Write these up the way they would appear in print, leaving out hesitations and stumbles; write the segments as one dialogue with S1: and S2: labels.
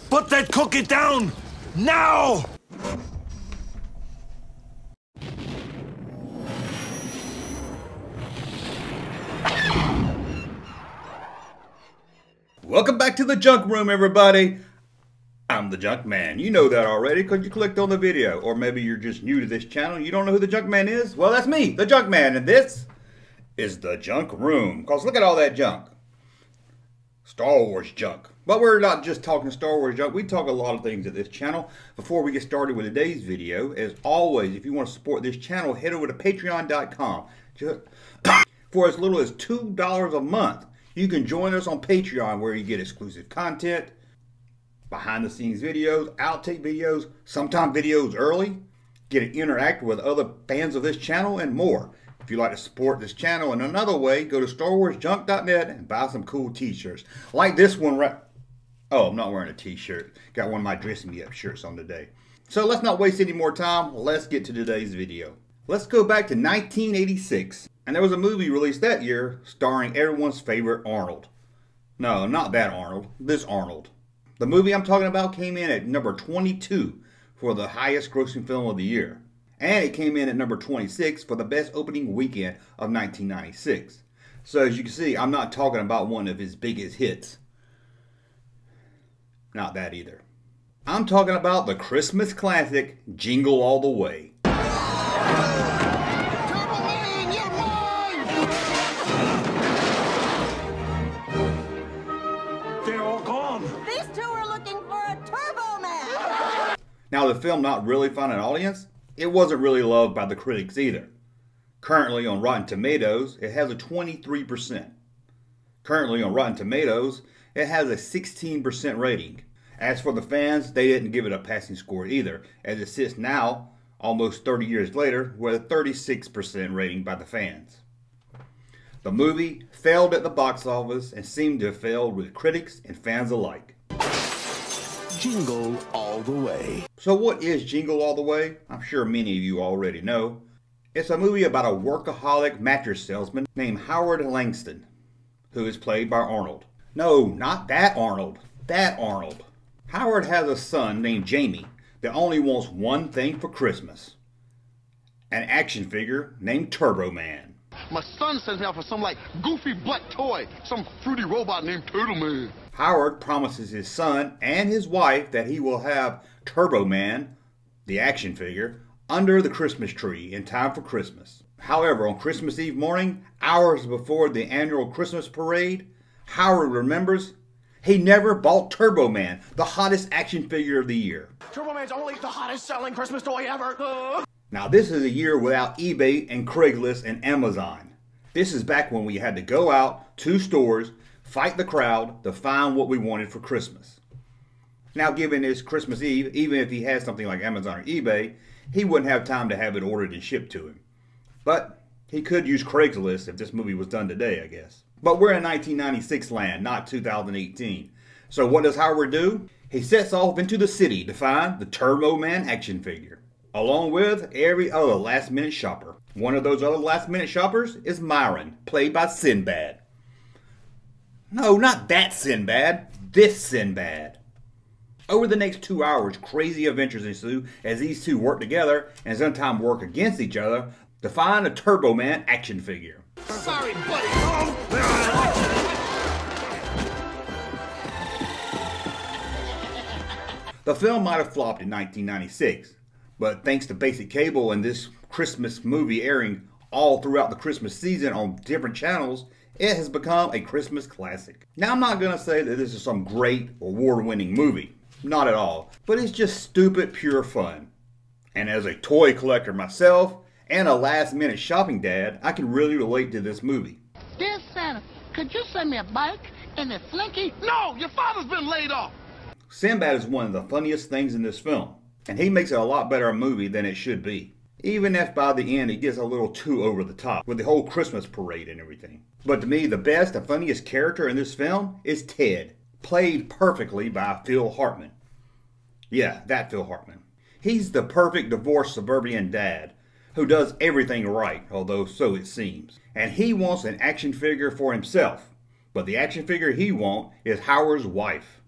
S1: Put that cookie down! Now!
S2: Welcome back to the Junk Room, everybody. I'm the Junk Man. You know that already because you clicked on the video. Or maybe you're just new to this channel and you don't know who the Junk Man is. Well, that's me, the Junk Man, and this is the Junk Room. Because look at all that junk. Star Wars junk. But we're not just talking Star Wars junk. We talk a lot of things at this channel. Before we get started with today's video, as always, if you want to support this channel, head over to patreon.com. For as little as $2 a month, you can join us on Patreon, where you get exclusive content, behind the scenes videos, outtake videos, sometimes videos early, get to interact with other fans of this channel, and more. If you'd like to support this channel in another way, go to StarWarsJunk.net and buy some cool t-shirts. Like this one right... Oh, I'm not wearing a t-shirt. Got one of my Dress Me Up shirts on today. So let's not waste any more time. Let's get to today's video. Let's go back to 1986. And there was a movie released that year starring everyone's favorite Arnold. No, not that Arnold. This Arnold. The movie I'm talking about came in at number 22 for the highest grossing film of the year. And it came in at number 26 for the best opening weekend of 1996. So as you can see, I'm not talking about one of his biggest hits. Not that either. I'm talking about the Christmas classic, Jingle All the Way.
S1: They're all gone.
S3: These two are looking for a Turbo Man.
S2: Now, the film not really found an audience. It wasn't really loved by the critics either. Currently on Rotten Tomatoes, it has a 23%. Currently on Rotten Tomatoes, it has a 16% rating. As for the fans, they didn't give it a passing score either, as it sits now, almost 30 years later, with a 36% rating by the fans. The movie failed at the box office and seemed to have failed with critics and fans alike.
S1: Jingle All the Way.
S2: So what is Jingle All the Way? I'm sure many of you already know. It's a movie about a workaholic mattress salesman named Howard Langston, who is played by Arnold. No, not that Arnold. That Arnold. Howard has a son named Jamie that only wants one thing for Christmas. An action figure named Turbo Man.
S4: My son sends me out for some like goofy butt toy, some fruity robot named Turtle Man.
S2: Howard promises his son and his wife that he will have Turbo Man, the action figure, under the Christmas tree in time for Christmas. However, on Christmas Eve morning, hours before the annual Christmas parade, Howard remembers he never bought Turbo Man, the hottest action figure of the year.
S5: Turbo Man's only the hottest selling Christmas toy ever.
S2: Now, this is a year without eBay and Craigslist and Amazon. This is back when we had to go out to stores, fight the crowd to find what we wanted for Christmas. Now, given it's Christmas Eve, even if he had something like Amazon or eBay, he wouldn't have time to have it ordered and shipped to him. But he could use Craigslist if this movie was done today, I guess. But we're in 1996 land, not 2018. So what does Howard do? He sets off into the city to find the Turbo Man action figure, along with every other last-minute shopper. One of those other last-minute shoppers is Myron, played by Sinbad. No, not that Sinbad. This Sinbad. Over the next 2 hours, crazy adventures ensue as these two work together and sometimes work against each other to find a Turbo Man action figure.
S4: Sorry, buddy.
S2: The film might have flopped in 1996, but thanks to basic cable and this Christmas movie airing all throughout the Christmas season on different channels, it has become a Christmas classic. Now, I'm not going to say that this is some great award-winning movie. Not at all. But it's just stupid, pure fun. And as a toy collector myself, and a last-minute shopping dad, I can really relate to this movie.
S6: Dear Santa, could you send me a bike and a Slinky?
S4: No, your father's been laid off.
S2: Sinbad is one of the funniest things in this film, and he makes it a lot better a movie than it should be. Even if by the end it gets a little too over the top with the whole Christmas parade and everything. But to me, the best and funniest character in this film is Ted, played perfectly by Phil Hartman. Yeah, that Phil Hartman. He's the perfect divorced suburban dad who does everything right, although so it seems. And he wants an action figure for himself, but the action figure he wants is Howard's wife.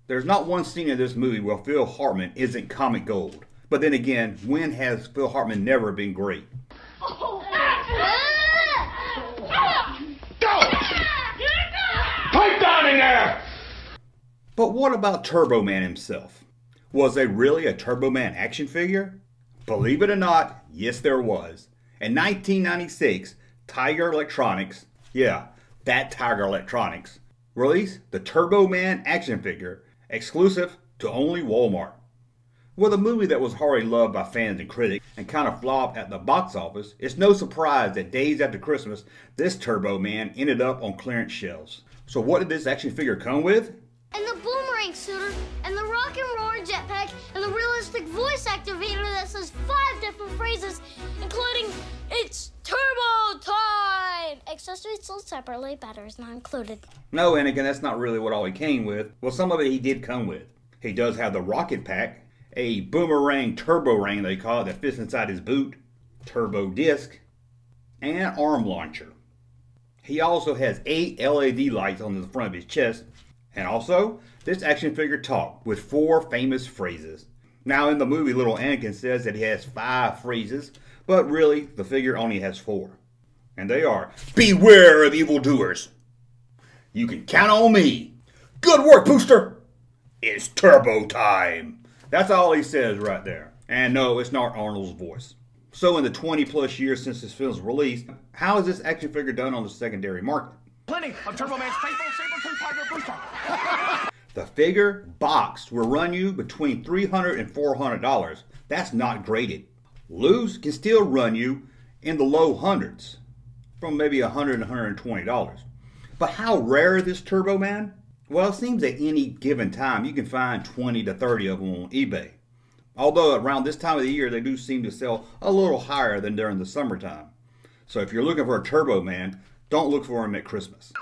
S2: There's not one scene in this movie where Phil Hartman isn't comic gold. But then again, when has Phil Hartman never been great?
S1: Pipe down in there!
S2: But what about Turbo Man himself? Was there really a Turbo Man action figure? Believe it or not, yes there was. In 1996, Tiger Electronics, yeah, that Tiger Electronics, released the Turbo Man action figure, exclusive to only Walmart. With a movie that was hardly loved by fans and critics and kind of flopped at the box office, it's no surprise that days after Christmas, this Turbo Man ended up on clearance shelves. So what did this action figure come with?
S7: And the boomerang suitor, and the rock and roll jetpack, and the realistic voice activator that says 5 different phrases, including "It's Turbo Time!" Accessories sold separately, batteries not included.
S2: No, Anakin, that's not really what all he came with. Well, some of it he did come with. He does have the rocket pack, a boomerang turbo ring they call it that fits inside his boot, turbo disc, and arm launcher. He also has 8 LED lights on the front of his chest. And also, this action figure talked with 4 famous phrases. Now in the movie, little Anakin says that he has 5 phrases, but really, the figure only has 4. And they are, "Beware of evildoers," "You can count on me," "Good work, Booster," "It's turbo time." That's all he says right there. And no, it's not Arnold's voice. So in the 20 plus years since this film's released, how is this action figure done on the secondary market?
S5: Plenty of Turbo Man's faithful saber-tooth tiger booster.
S2: The figure boxed will run you between $300 and $400. That's not graded. Loose can still run you in the low hundreds, from maybe $100 and $120. But how rare is this Turbo Man? Well, it seems at any given time you can find 20 to 30 of them on eBay. Although around this time of the year they do seem to sell a little higher than during the summertime. So if you're looking for a Turbo Man, don't look for him at Christmas.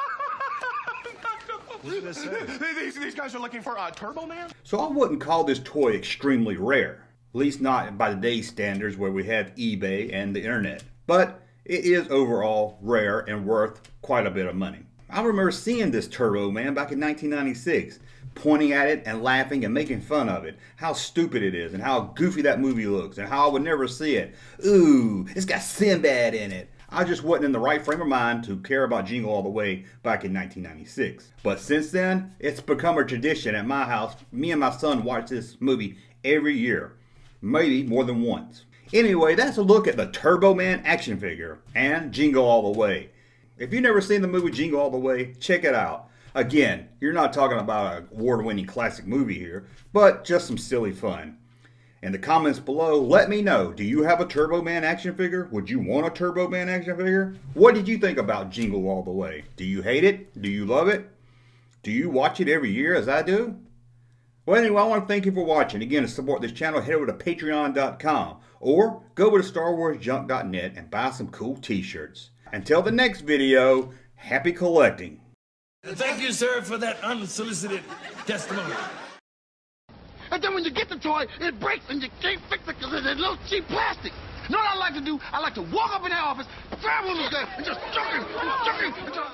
S5: These guys are looking for a Turbo Man?
S2: So I wouldn't call this toy extremely rare. At least not by today's standards where we have eBay and the internet. But it is overall rare and worth quite a bit of money. I remember seeing this Turbo Man back in 1996, pointing at it and laughing and making fun of it. How stupid it is and how goofy that movie looks and how I would never see it. Ooh, it's got Sinbad in it. I just wasn't in the right frame of mind to care about Jingle All the Way back in 1996. But since then, it's become a tradition at my house. Me and my son watch this movie every year, maybe more than once. Anyway, that's a look at the Turbo Man action figure and Jingle All the Way. If you've never seen the movie Jingle All the Way, check it out. Again, you're not talking about an award-winning classic movie here, but just some silly fun. In the comments below, let me know, do you have a Turbo Man action figure? Would you want a Turbo Man action figure? What did you think about Jingle All the Way? Do you hate it? Do you love it? Do you watch it every year as I do? Well, anyway, I want to thank you for watching. Again, to support this channel, head over to patreon.com or go over to StarWarsJunk.net and buy some cool t-shirts. Until the next video, happy collecting.
S1: Thank you, sir, for that unsolicited testimony.
S4: And then when you get the toy, it breaks and you can't fix it because it's little cheap plastic. You know what I like to do? I like to walk up in the office, grab one of those guys, and just chuck him, until